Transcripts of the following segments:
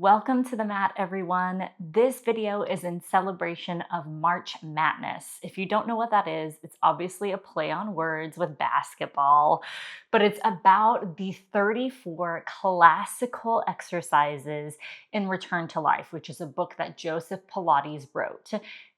Welcome to the mat, everyone. This video is in celebration of March Madness. If you don't know what that is, it's obviously a play on words with basketball, but it's about the 34 classical exercises in Return to Life, which is a book that Joseph Pilates wrote.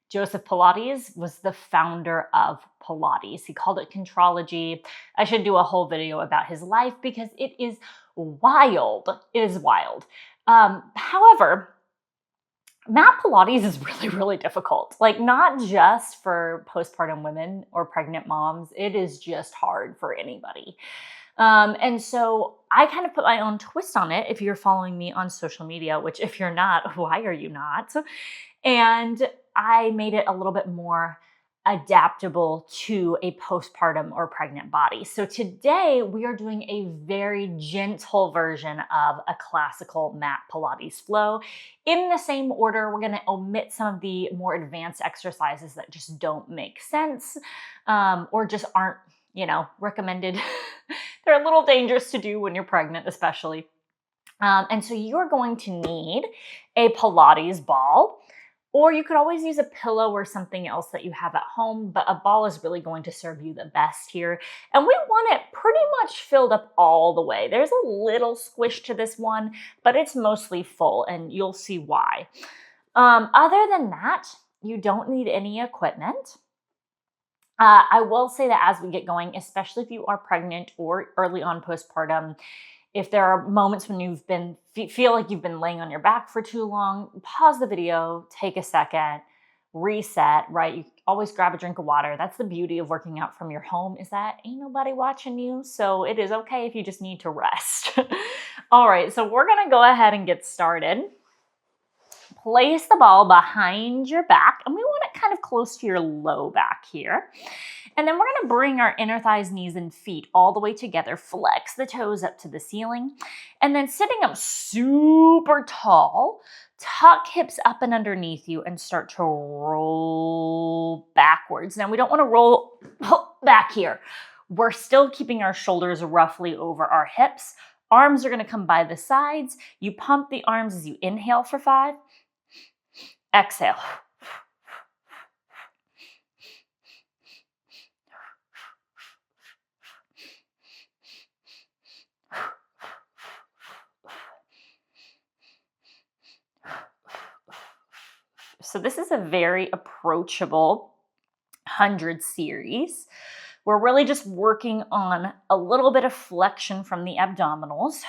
Joseph Pilates was the founder of Pilates. He called it contrology. I should do a whole video about his life because it is wild. It is wild. However, mat Pilates is really difficult. Like, not just for postpartum women or pregnant moms. It is just hard for anybody. And so I kind of put my own twist on it. If you're following me on social media, which if you're not, why are you not? And I made it a little bit more adaptable to a postpartum or pregnant body. So today we are doing a very gentle version of a classical mat Pilates flow. In the same order, we're going to omit some of the more advanced exercises that just don't make sense or just aren't, recommended. They're a little dangerous to do when you're pregnant, especially. And so you're going to need a Pilates ball. Or you could always use a pillow or something else that you have at home, but a ball is really going to serve you the best here. And we want it pretty much filled up all the way. There's a little squish to this one, but it's mostly full, and you'll see why. Other than that, you don't need any equipment. I will say that as we get going, especially if you are pregnant or early on postpartum, if there are moments when you've feel like you've been laying on your back for too long, pause the video, take a second, reset, right? You always grab a drink of water. That's the beauty of working out from your home, is that ain't nobody watching you. So it is okay if you just need to rest. All right, so we're gonna go ahead and get started. Place the ball behind your back, and we want it kind of close to your low back here. And then we're going to bring our inner thighs, knees, and feet all the way together. Flex the toes up to the ceiling. And then sitting up super tall, tuck hips up and underneath you and start to roll backwards. Now, we don't want to roll back here. We're still keeping our shoulders roughly over our hips. Arms are going to come by the sides. You pump the arms as you inhale for 5. Exhale. So this is a very approachable 100 series. We're really just working on a little bit of flexion from the abdominals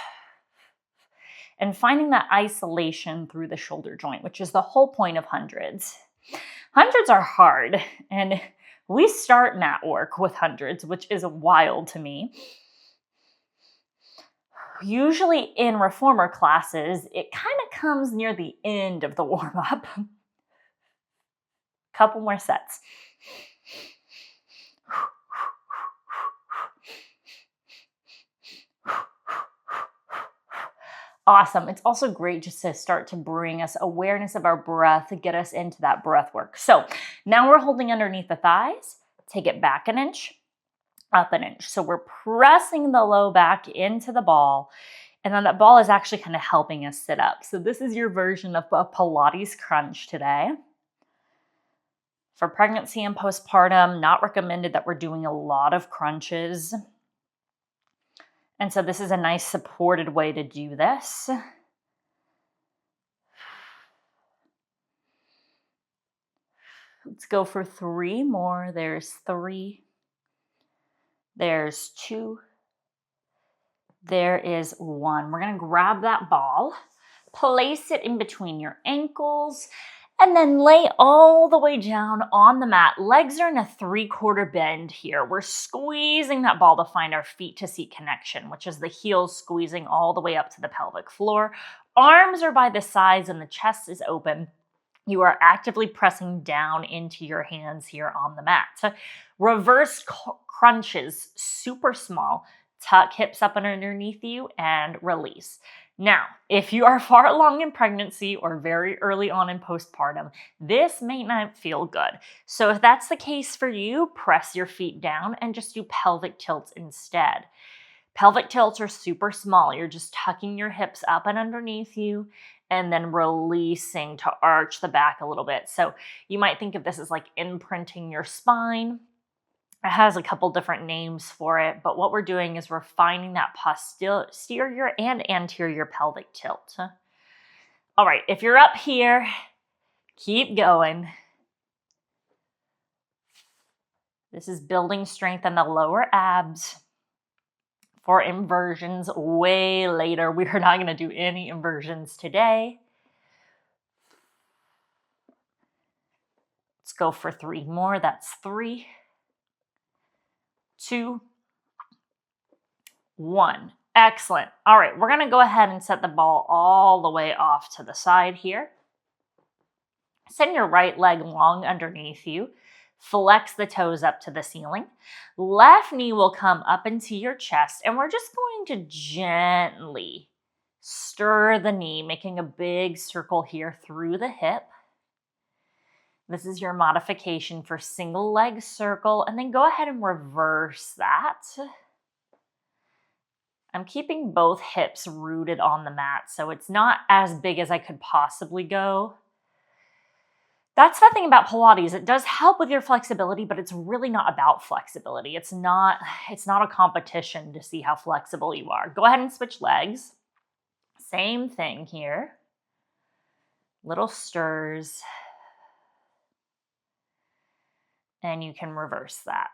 and finding that isolation through the shoulder joint, which is the whole point of hundreds. Hundreds are hard, and we start mat work with hundreds, which is wild to me. Usually in reformer classes, it kind of comes near the end of the warm-up. Couple more sets. Awesome. It's also great just to start to bring us awareness of our breath, to get us into that breath work. So now we're holding underneath the thighs. Take it back an inch, up an inch. So we're pressing the low back into the ball. And then that ball is actually kind of helping us sit up. So this is your version of a Pilates crunch today. For pregnancy and postpartum, not recommended that we're doing a lot of crunches. And so this is a nice supported way to do this. Let's go for 3 more. There's 3. There's 2. There is 1. We're going to grab that ball, place it in between your ankles, and then lay all the way down on the mat. Legs are in a 3/4 bend here. We're squeezing that ball to find our feet to seat connection, which is the heels squeezing all the way up to the pelvic floor. Arms are by the sides and the chest is open. You are actively pressing down into your hands here on the mat. Reverse crunches, super small. Tuck hips up and underneath you and release. Now, if you are far along in pregnancy or very early on in postpartum, this may not feel good. So if that's the case for you, press your feet down and just do pelvic tilts instead. Pelvic tilts are super small. You're just tucking your hips up and underneath you and then releasing to arch the back a little bit. So you might think of this as like imprinting your spine. It has a couple different names for it, but what we're doing is we're finding that posterior and anterior pelvic tilt. All right, if you're up here, keep going. This is building strength in the lower abs. For inversions way later. We're not going to do any inversions today. Let's go for 3 more. That's 3, 2, 1. Excellent. All right, we're going to go ahead and set the ball all the way off to the side here. Send your right leg long underneath you. Flex the toes up to the ceiling. Left knee will come up into your chest, and we're just going to gently stir the knee, making a big circle here through the hip. This is your modification for single leg circle, and then go ahead and reverse that. I'm keeping both hips rooted on the mat, so it's not as big as I could possibly go. That's the thing about Pilates. It does help with your flexibility, but it's really not about flexibility. It's not a competition to see how flexible you are. Go ahead and switch legs. Same thing here. Little stirs. And you can reverse that.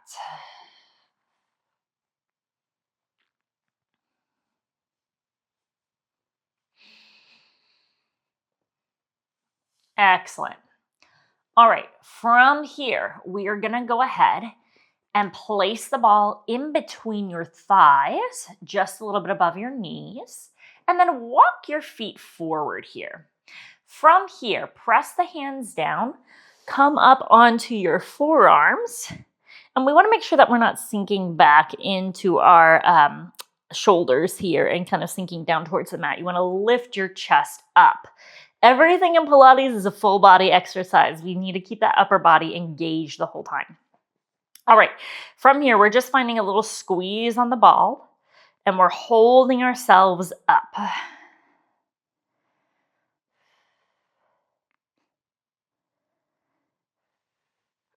Excellent. All right, from here, we are gonna go ahead and place the ball in between your thighs, just a little bit above your knees, and then walk your feet forward here. From here, press the hands down, come up onto your forearms, and we wanna make sure that we're not sinking back into our shoulders here and kind of sinking down towards the mat. You wanna lift your chest up. Everything in Pilates is a full body exercise. We need to keep that upper body engaged the whole time. All right, from here, we're just finding a little squeeze on the ball, and we're holding ourselves up.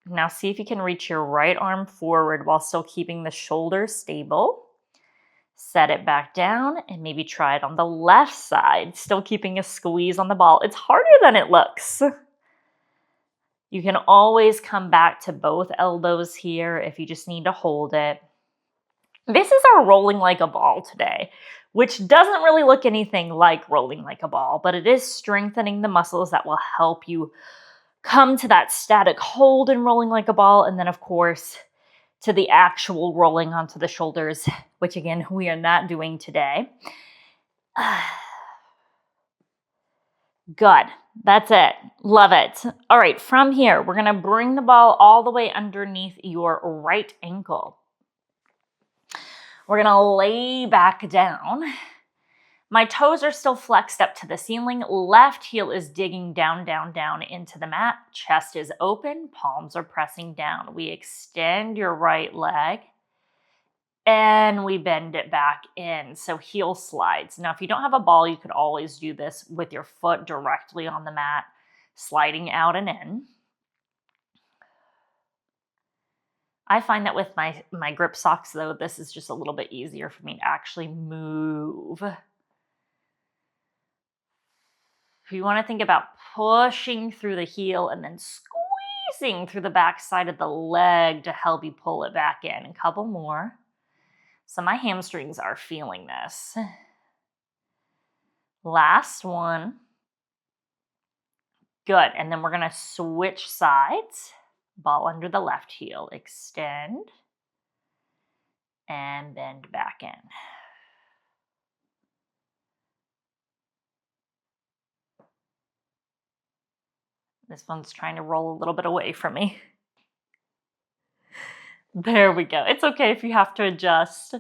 Now see if you can reach your right arm forward while still keeping the shoulders stable. Set it back down and maybe try it on the left side, still keeping a squeeze on the ball. It's harder than it looks. You can always come back to both elbows here if you just need to hold it. This is our rolling like a ball today, which doesn't really look anything like rolling like a ball, but it is strengthening the muscles that will help you come to that static hold and rolling like a ball. And then, of course, to the actual rolling onto the shoulders, which again, we are not doing today. Good. That's it. Love it. All right, from here, we're going to bring the ball all the way underneath your right ankle. We're going to lay back down. My toes are still flexed up to the ceiling. Left heel is digging down, down, down into the mat. Chest is open. Palms are pressing down. We extend your right leg and we bend it back in. So heel slides. Now, if you don't have a ball, you could always do this with your foot directly on the mat, sliding out and in. I find that with my grip socks, though, this is just a little bit easier for me to actually move. If you want to think about pushing through the heel and then squeezing through the back side of the leg to help you pull it back in. A couple more. So my hamstrings are feeling this. Last one. Good. And then we're going to switch sides. Ball under the left heel. Extend and bend back in. This one's trying to roll a little bit away from me. There we go. It's okay if you have to adjust.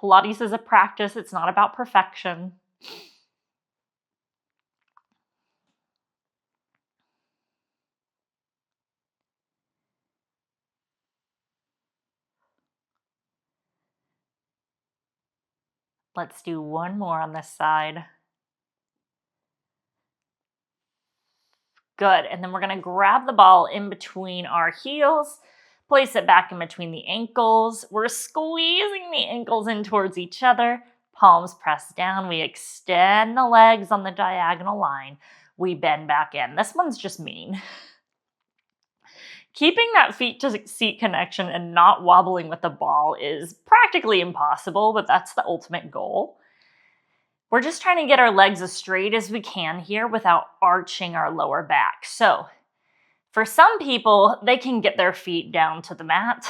Pilates is a practice. It's not about perfection. Let's do one more on this side. Good. And then we're going to grab the ball in between our heels, place it back in between the ankles. We're squeezing the ankles in towards each other. Palms pressed down. We extend the legs on the diagonal line. We bend back in. This one's just mean. Keeping that feet to seat connection and not wobbling with the ball is practically impossible, but that's the ultimate goal. We're just trying to get our legs as straight as we can here without arching our lower back. So for some people, they can get their feet down to the mat.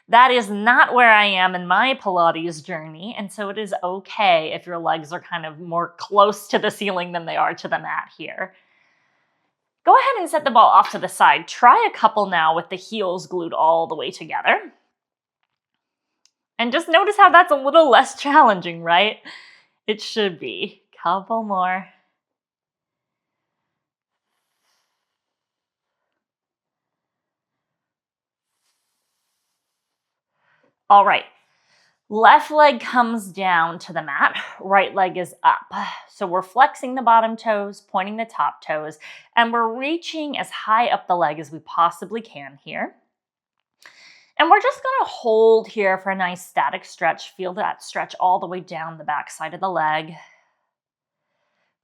That is not where I am in my Pilates journey, and so it is okay if your legs are kind of more close to the ceiling than they are to the mat here. Go ahead and set the ball off to the side. Try a couple now with the heels glued all the way together. And just notice how that's a little less challenging, right? It should be. Couple more. All right. Left leg comes down to the mat. Right leg is up. So we're flexing the bottom toes, pointing the top toes, and we're reaching as high up the leg as we possibly can here. And we're just going to hold here for a nice static stretch. Feel that stretch all the way down the back side of the leg.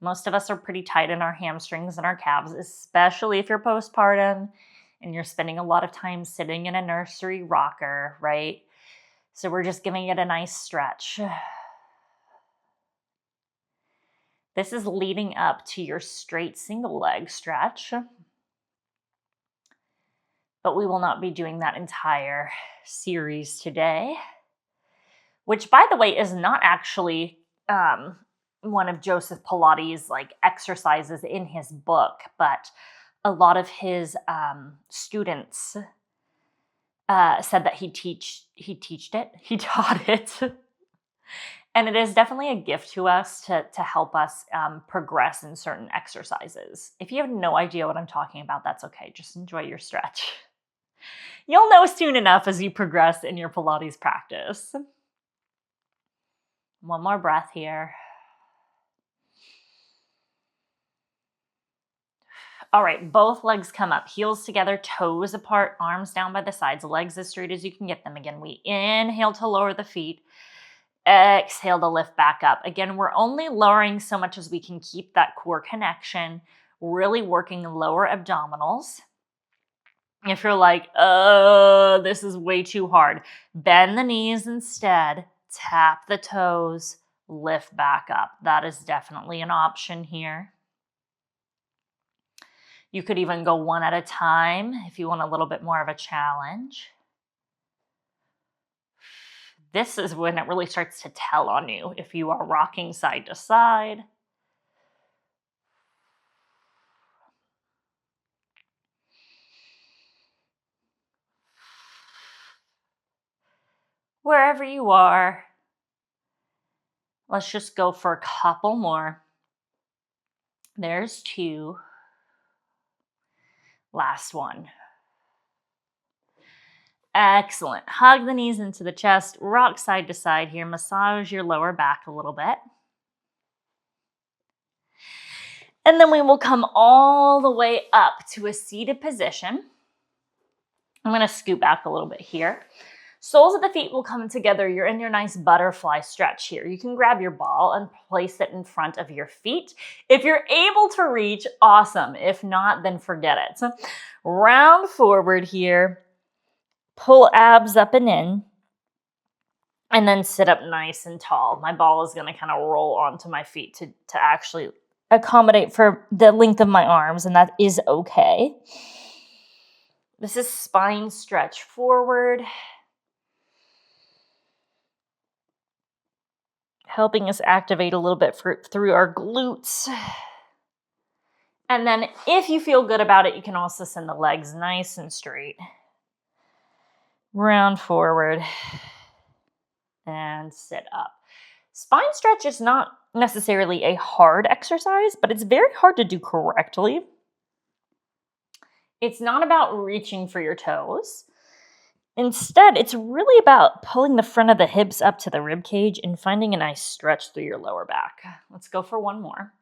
Most of us are pretty tight in our hamstrings and our calves, especially if you're postpartum and you're spending a lot of time sitting in a nursery rocker, right? So we're just giving it a nice stretch. This is leading up to your straight single leg stretch. But we will not be doing that entire series today, which, by the way, is not actually one of Joseph Pilates' exercises in his book, but a lot of his students said that he taught it. And it is definitely a gift to us to help us progress in certain exercises. If you have no idea what I'm talking about, that's okay. Just enjoy your stretch. You'll know soon enough as you progress in your Pilates practice. One more breath here. All right, both legs come up, heels together, toes apart, arms down by the sides, legs as straight as you can get them. Again, we inhale to lower the feet, exhale to lift back up. Again, we're only lowering so much as we can keep that core connection, really working lower abdominals. If you're like, this is way too hard, bend the knees instead, tap the toes, lift back up. That is definitely an option here. You could even go one at a time if you want a little bit more of a challenge. This is when it really starts to tell on you if you are rocking side to side. Wherever you are, let's just go for a couple more. There's two. Last one. Excellent. Hug the knees into the chest, rock side to side here, massage your lower back a little bit. And then we will come all the way up to a seated position. I'm going to scoot back a little bit here. Soles of the feet will come together. You're in your nice butterfly stretch here. You can grab your ball and place it in front of your feet. If you're able to reach, awesome. If not, then forget it. So round forward here, pull abs up and in, and then sit up nice and tall. My ball is going to kind of roll onto my feet to actually accommodate for the length of my arms, and that is okay. This is spine stretch forward, helping us activate a little bit through our glutes. And then if you feel good about it, you can also send the legs nice and straight. Round forward and sit up. Spine stretch is not necessarily a hard exercise, but it's very hard to do correctly. It's not about reaching for your toes. Instead, it's really about pulling the front of the hips up to the rib cage and finding a nice stretch through your lower back. Let's go for one more.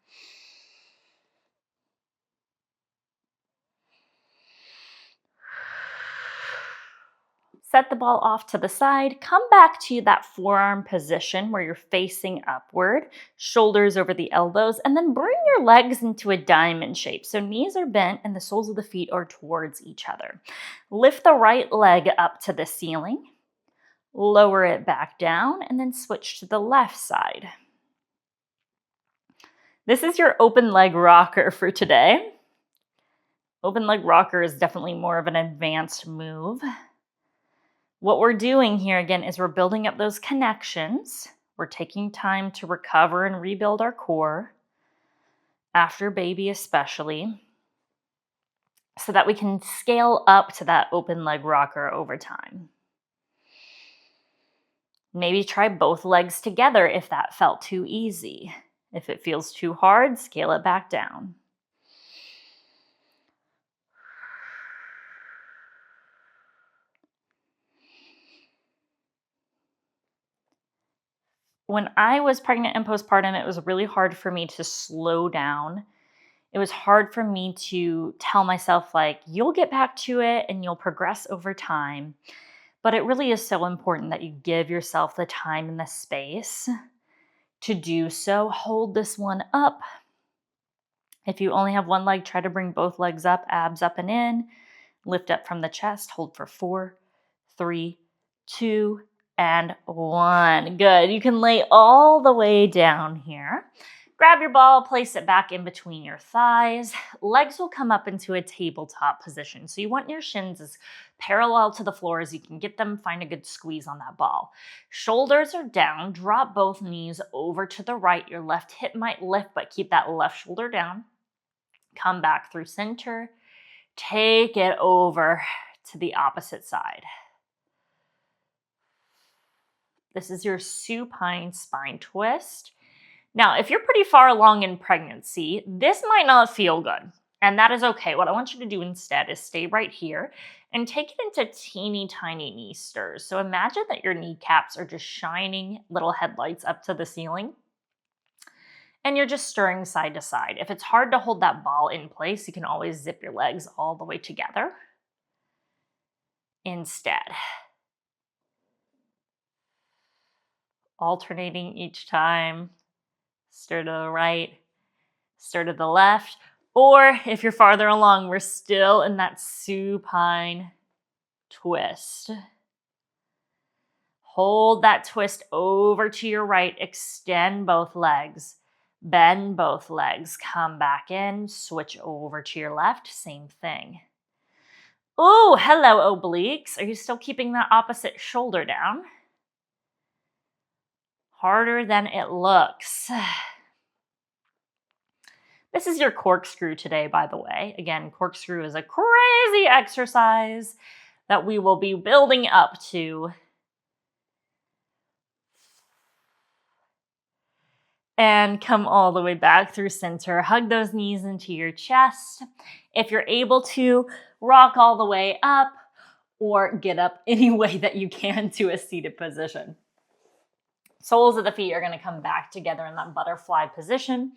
Set the ball off to the side, come back to that forearm position where you're facing upward, shoulders over the elbows, and then bring your legs into a diamond shape. So knees are bent and the soles of the feet are towards each other. Lift the right leg up to the ceiling, lower it back down, and then switch to the left side. This is your open leg rocker for today. Open leg rocker is definitely more of an advanced move. What we're doing here again is we're building up those connections. We're taking time to recover and rebuild our core, after baby especially, so that we can scale up to that open leg rocker over time. Maybe try both legs together if that felt too easy. If it feels too hard, scale it back down. When I was pregnant and postpartum, it was really hard for me to slow down. It was hard for me to tell myself, like, you'll get back to it and you'll progress over time. But it really is so important that you give yourself the time and the space to do so. Hold this one up. If you only have one leg, try to bring both legs up, abs up and in. Lift up from the chest. Hold for 4, 3, 2, and 1. Good. You can lay all the way down here. Grab your ball, place it back in between your thighs. Legs will come up into a tabletop position. So you want your shins as parallel to the floor as you can get them. Find a good squeeze on that ball. Shoulders are down. Drop both knees over to the right. Your left hip might lift, but keep that left shoulder down. Come back through center. Take it over to the opposite side. This is your supine spine twist. Now, if you're pretty far along in pregnancy, this might not feel good, and that is okay. What I want you to do instead is stay right here and take it into teeny tiny knee stirs. So imagine that your kneecaps are just shining little headlights up to the ceiling, and you're just stirring side to side. If it's hard to hold that ball in place, you can always zip your legs all the way together instead. Alternating each time. Stir to the right, stir to the left, or if you're farther along, we're still in that supine twist. Hold that twist over to your right, extend both legs, bend both legs, come back in, switch over to your left, same thing. Ooh, hello obliques. Are you still keeping that opposite shoulder down? Harder than it looks. This is your corkscrew today, by the way. Again, corkscrew is a crazy exercise that we will be building up to. And come all the way back through center. Hug those knees into your chest. If you're able to, rock all the way up or get up any way that you can to a seated position. Soles of the feet are going to come back together in that butterfly position.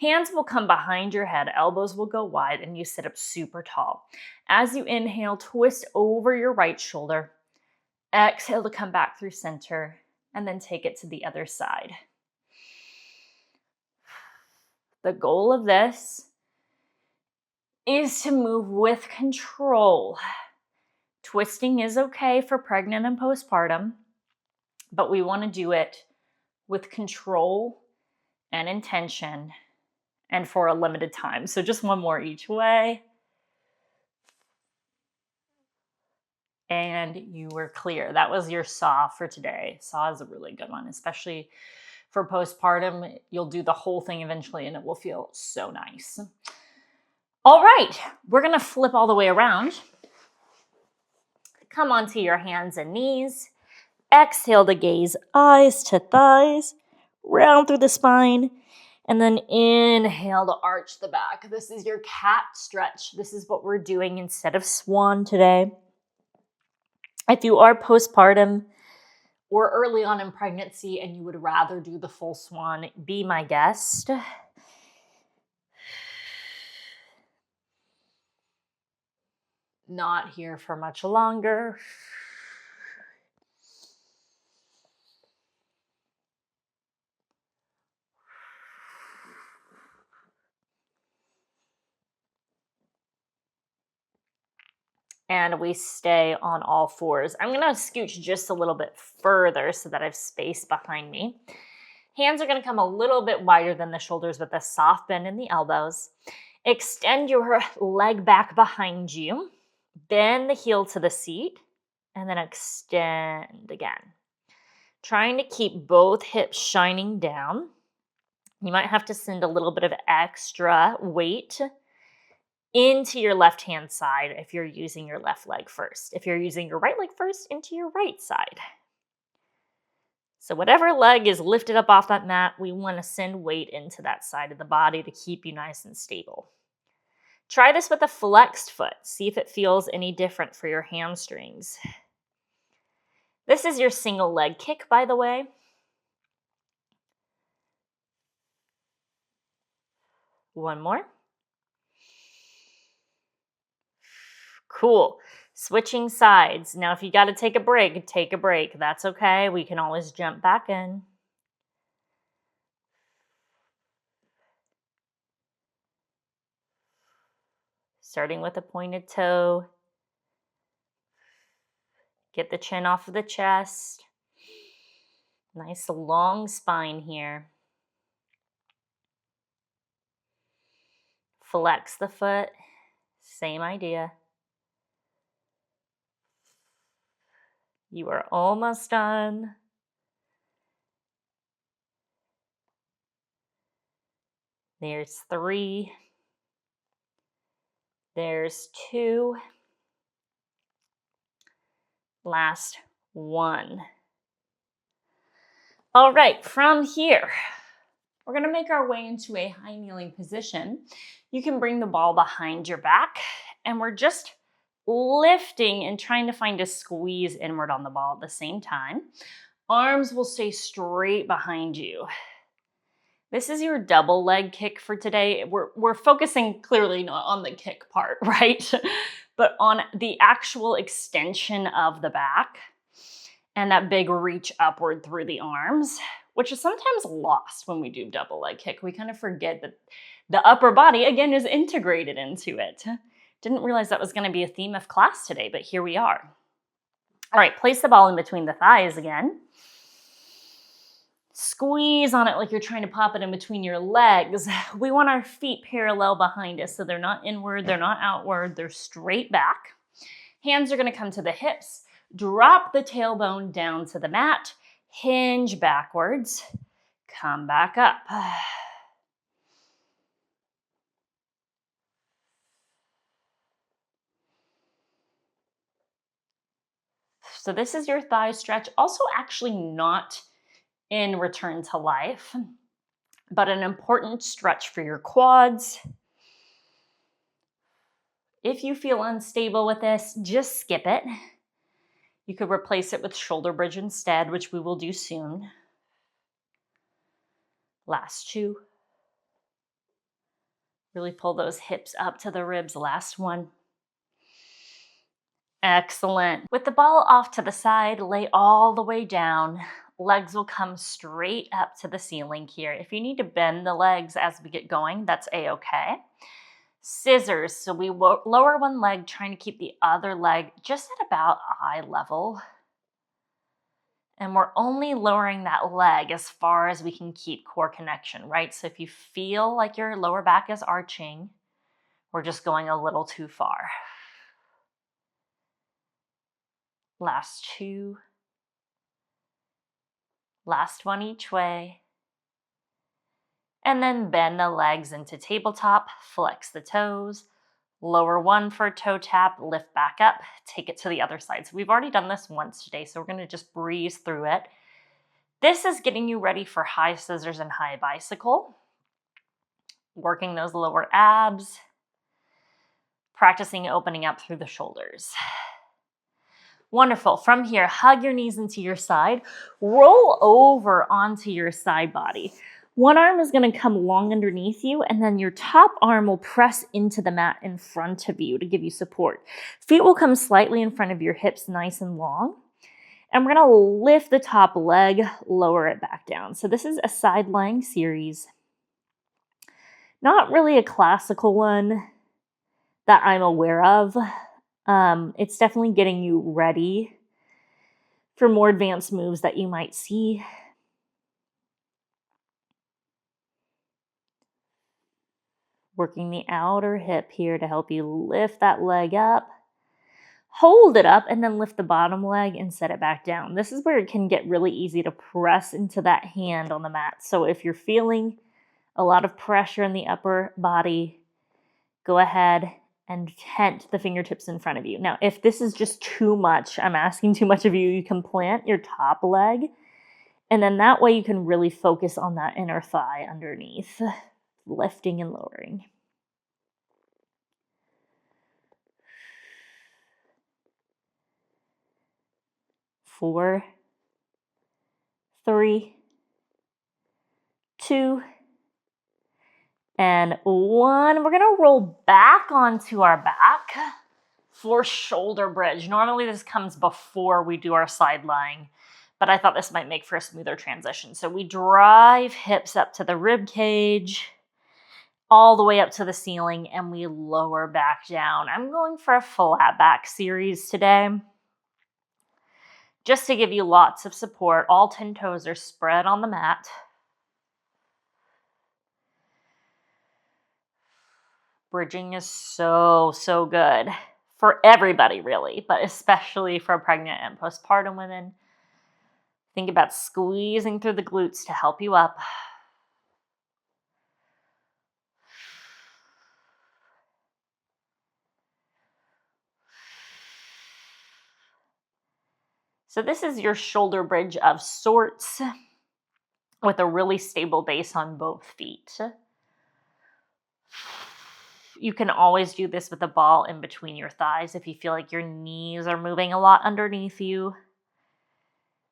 Hands will come behind your head, elbows will go wide, and you sit up super tall. As you inhale, twist over your right shoulder. Exhale to come back through center, and then take it to the other side. The goal of this is to move with control. Twisting is okay for pregnant and postpartum, but we want to do it with control and intention and for a limited time. So just one more each way. And you were clear. That was your saw for today. Saw is a really good one, especially for postpartum. You'll do the whole thing eventually and it will feel so nice. All right, we're gonna flip all the way around. Come onto your hands and knees. Exhale to gaze eyes to thighs, round through the spine, and then inhale to arch the back. This is your cat stretch. This is what we're doing instead of swan today. If you are postpartum or early on in pregnancy and you would rather do the full swan, be my guest. Not here for much longer. And we stay on all fours. I'm gonna scooch just a little bit further so that I have space behind me. Hands are gonna come a little bit wider than the shoulders with a soft bend in the elbows. Extend your leg back behind you. Bend the heel to the seat and then extend again. Trying to keep both hips shining down. You might have to send a little bit of extra weight into your left hand side if you're using your left leg first. If you're using your right leg first, into your right side. So whatever leg is lifted up off that mat, we want to send weight into that side of the body to keep you nice and stable. Try this with a flexed foot. See if it feels any different for your hamstrings. This is your single leg kick, by the way. One more. Cool. Switching sides. Now, if you got to take a break, take a break. That's okay. We can always jump back in. Starting with a pointed toe. Get the chin off of the chest. Nice long spine here. Flex the foot. Same idea. You are almost done. There's 3. There's 2. Last 1. All right, from here, we're going to make our way into a high kneeling position. You can bring the ball behind your back, and we're just lifting and trying to find a squeeze inward on the ball at the same time. Arms will stay straight behind you. This is your double leg kick for today. We're focusing clearly not on the kick part, right? But on the actual extension of the back and that big reach upward through the arms, which is sometimes lost when we do double leg kick. We kind of forget that the upper body, again, is integrated into it. Didn't realize that was going to be a theme of class today, but here we are. All right, place the ball in between the thighs again. Squeeze on it like you're trying to pop it in between your legs. We want our feet parallel behind us, so they're not inward, they're not outward, they're straight back. Hands are going to come to the hips. Drop the tailbone down to the mat. Hinge backwards. Come back up. So this is your thigh stretch. Also actually not in return to life, but an important stretch for your quads. If you feel unstable with this, just skip it. You could replace it with shoulder bridge instead, which we will do soon. Last 2. Really pull those hips up to the ribs. Last 1. Excellent. With the ball off to the side, lay all the way down. Legs will come straight up to the ceiling here. If you need to bend the legs as we get going, that's a-okay. Scissors. So we lower one leg, trying to keep the other leg just at about eye level. And we're only lowering that leg as far as we can keep core connection, right? So if you feel like your lower back is arching, we're just going a little too far. Last 2. Last 1 each way. And then bend the legs into tabletop, flex the toes, lower 1 for a toe tap, lift back up, take it to the other side. So we've already done this once today, so we're going to just breeze through it. This is getting you ready for high scissors and high bicycle. Working those lower abs, practicing opening up through the shoulders. Wonderful. From here, hug your knees into your side, roll over onto your side body. One arm is going to come long underneath you, and then your top arm will press into the mat in front of you to give you support. Feet will come slightly in front of your hips, nice and long. And we're going to lift the top leg, lower it back down. So this is a side lying series. Not really a classical one that I'm aware of. It's definitely getting you ready for more advanced moves that you might see. Working the outer hip here to help you lift that leg up. Hold it up and then lift the bottom leg and set it back down. This is where it can get really easy to press into that hand on the mat. So if you're feeling a lot of pressure in the upper body, go ahead and tent the fingertips in front of you. Now, if this is just too much, I'm asking too much of you, you can plant your top leg, and then that way you can really focus on that inner thigh underneath, lifting and lowering. 4, 3, 2, and 1. We're gonna roll back onto our back for shoulder bridge. Normally this comes before we do our side lying, but I thought this might make for a smoother transition. So we drive hips up to the rib cage, all the way up to the ceiling, and we lower back down. I'm going for a flat back series today, just to give you lots of support. All 10 toes are spread on the mat. Bridging is so good for everybody, really, but especially for pregnant and postpartum women. Think about squeezing through the glutes to help you up. So this is your shoulder bridge of sorts with a really stable base on both feet. You can always do this with a ball in between your thighs if you feel like your knees are moving a lot underneath you.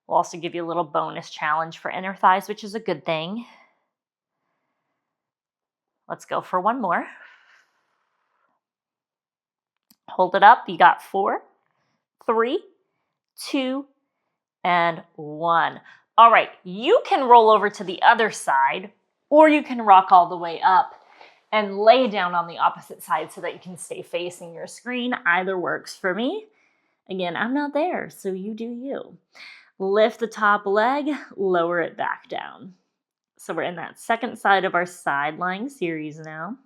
We'll also give you a little bonus challenge for inner thighs, which is a good thing. Let's go for one more. Hold it up. You got 4, 3, 2, and 1. All right, you can roll over to the other side, or you can rock all the way up and lay down on the opposite side so that you can stay facing your screen. Either works for me. Again, I'm not there, so you do you. Lift the top leg, lower it back down. So we're in that second side of our side lying series now.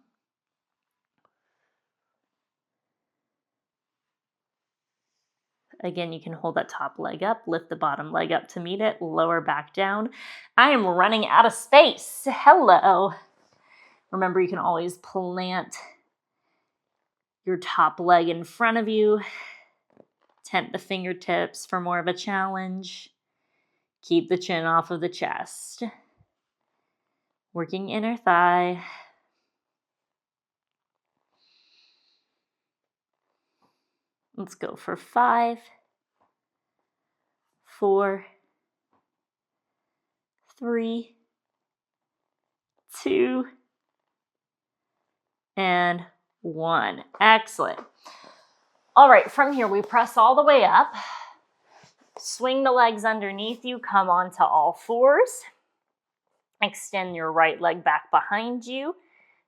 Again, you can hold that top leg up, lift the bottom leg up to meet it, lower back down. I am running out of space. Hello. Remember, you can always plant your top leg in front of you. Tent the fingertips for more of a challenge. Keep the chin off of the chest. Working inner thigh. Let's go for 5, 4, 3, 2, and 1. Excellent. All right, from here, we press all the way up. Swing the legs underneath you, come onto all fours. Extend your right leg back behind you.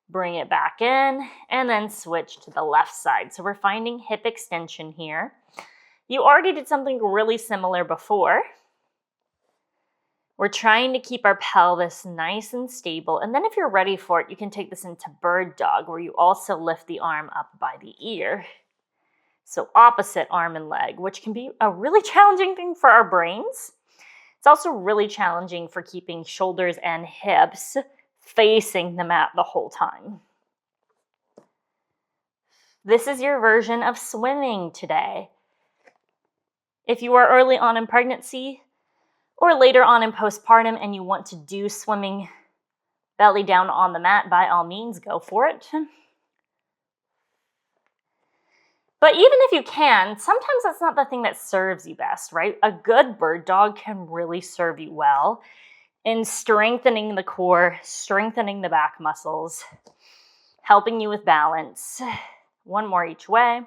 Bring it back in, and then switch to the left side. So we're finding hip extension here. You already did something really similar before. We're trying to keep our pelvis nice and stable. And then if you're ready for it, you can take this into bird dog, where you also lift the arm up by the ear. So opposite arm and leg, which can be a really challenging thing for our brains. It's also really challenging for keeping shoulders and hips facing the mat the whole time. This is your version of swimming today. If you are early on in pregnancy or later on in postpartum and you want to do swimming belly down on the mat, by all means, go for it. But even if you can, sometimes that's not the thing that serves you best, right? A good bird dog can really serve you well in strengthening the core, strengthening the back muscles, helping you with balance. One more each way.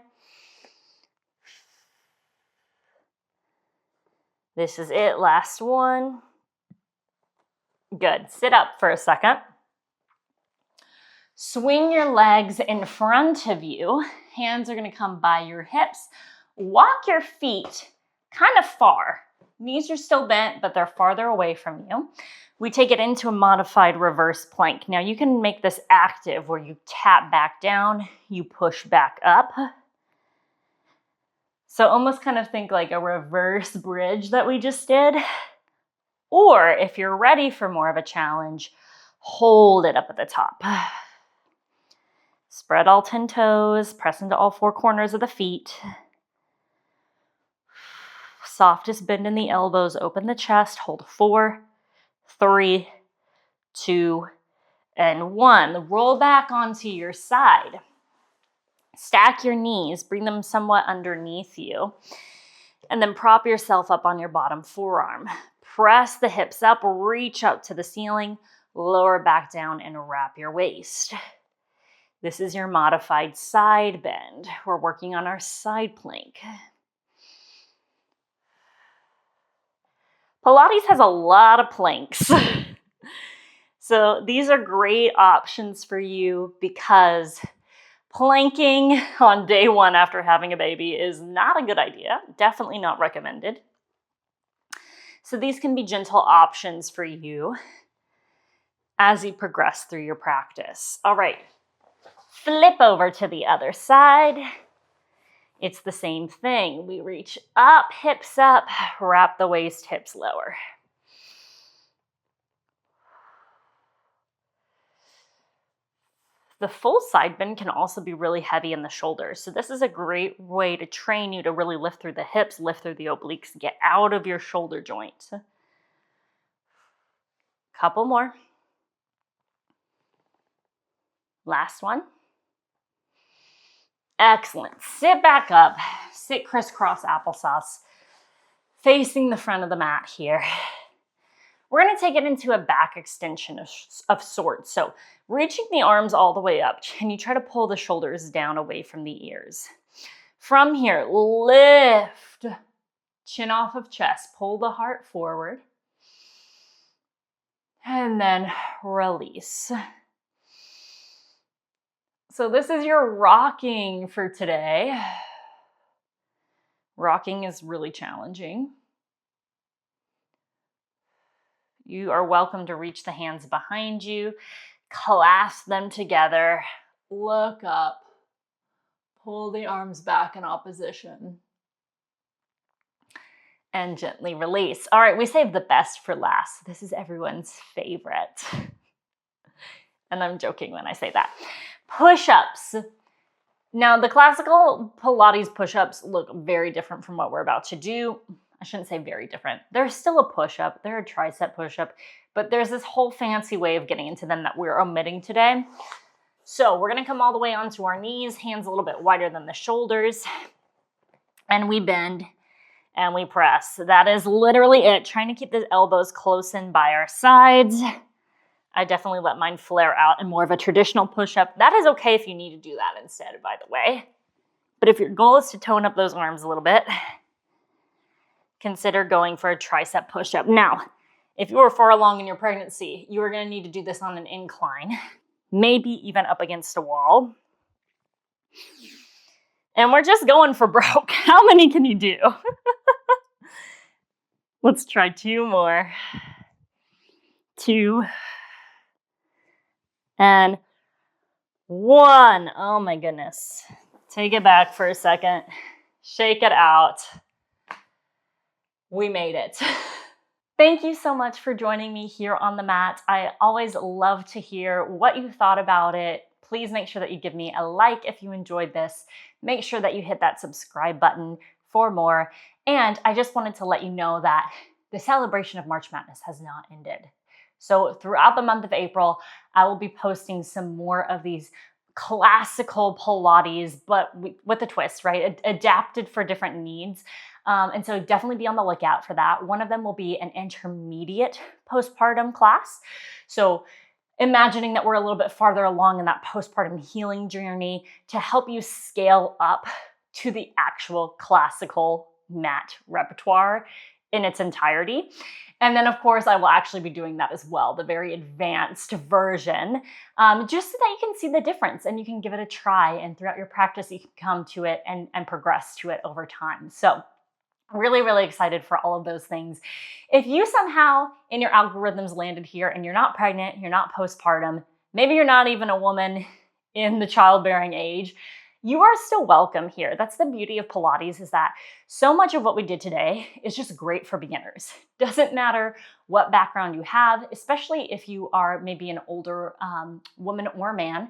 This is it, last one. Good. Sit up for a second. Swing your legs in front of you. Hands are going to come by your hips. Walk your feet kind of far. Knees are still bent, but they're farther away from you. We take it into a modified reverse plank. Now you can make this active where you tap back down, you push back up. So almost kind of think like a reverse bridge that we just did. Or if you're ready for more of a challenge, hold it up at the top. Spread all 10 toes, press into all 4 corners of the feet. Softest bend in the elbows, open the chest, hold 4, 3, 2, and 1. Roll back onto your side. Stack your knees, bring them somewhat underneath you, and then prop yourself up on your bottom forearm. Press the hips up, reach up to the ceiling, lower back down, and wrap your waist. This is your modified side bend. We're working on our side plank. Pilates has a lot of planks. So these are great options for you because planking on day 1 after having a baby is not a good idea. Definitely not recommended. So these can be gentle options for you as you progress through your practice. All right, flip over to the other side. It's the same thing. We reach up, hips up, wrap the waist, hips lower. The full side bend can also be really heavy in the shoulders. So this is a great way to train you to really lift through the hips, lift through the obliques, get out of your shoulder joint. Couple more. Last one. Excellent. Sit back up. Sit crisscross applesauce, facing the front of the mat here. We're going to take it into a back extension of sorts. So reaching the arms all the way up, and you try to pull the shoulders down away from the ears. From here, lift, chin off of chest, pull the heart forward, and then release. So this is your rocking for today. Rocking is really challenging. You are welcome to reach the hands behind you, clasp them together, look up, pull the arms back in opposition, and gently release. All right, we saved the best for last. This is everyone's favorite. And I'm joking when I say that. Push-ups. Now, the classical Pilates push-ups look very different from what we're about to do. I shouldn't say very different. They're still a push-up. They're a tricep push-up. But there's this whole fancy way of getting into them that we're omitting today. So we're going to come all the way onto our knees, hands a little bit wider than the shoulders. And we bend and we press. That is literally it. Trying to keep the elbows close in by our sides. I definitely let mine flare out in more of a traditional push-up. That is okay if you need to do that instead, by the way. But if your goal is to tone up those arms a little bit, consider going for a tricep push-up. Now, if you are far along in your pregnancy, you are going to need to do this on an incline, maybe even up against a wall. And we're just going for broke. How many can you do? Let's try 2 more. 2. And 1. Oh my goodness. Take it back for a second. Shake it out. We made it. Thank you so much for joining me here on the mat. I always love to hear what you thought about it. Please make sure that you give me a like if you enjoyed this. Make sure that you hit that subscribe button for more. And I just wanted to let you know that the celebration of March Madness has not ended. So throughout the month of April, I will be posting some more of these classical Pilates, but with a twist, right? Adapted for different needs. And so definitely be on the lookout for that. One of them will be an intermediate postpartum class. So imagining that we're a little bit farther along in that postpartum healing journey to help you scale up to the actual classical mat repertoire in its entirety. And then, of course, I will actually be doing that as well, the very advanced version, just so that you can see the difference and you can give it a try. And throughout your practice, you can come to it and progress to it over time. So, really, really excited for all of those things. If you somehow in your algorithms landed here and you're not pregnant, you're not postpartum, maybe you're not even a woman in the childbearing age, you are still welcome here. That's the beauty of Pilates, is that so much of what we did today is just great for beginners. Doesn't matter what background you have, especially if you are maybe an older woman or man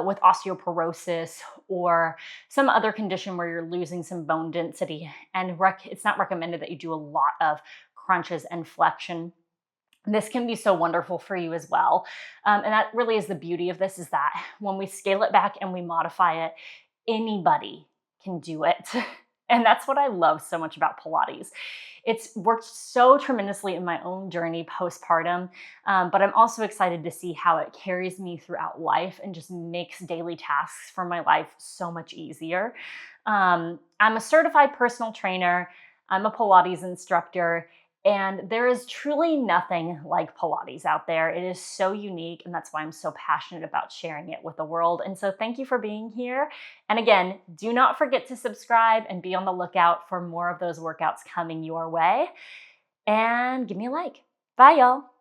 with osteoporosis or some other condition where you're losing some bone density. And it's not recommended that you do a lot of crunches and flexion. This can be so wonderful for you as well. And that really is the beauty of this, is that when we scale it back and we modify it, anybody can do it. And that's what I love so much about Pilates. It's worked so tremendously in my own journey postpartum, but I'm also excited to see how it carries me throughout life and just makes daily tasks for my life so much easier. I'm a certified personal trainer. I'm a Pilates instructor. And there is truly nothing like Pilates out there. It is so unique, and that's why I'm so passionate about sharing it with the world. And so thank you for being here. And again, do not forget to subscribe and be on the lookout for more of those workouts coming your way. And give me a like. Bye, y'all.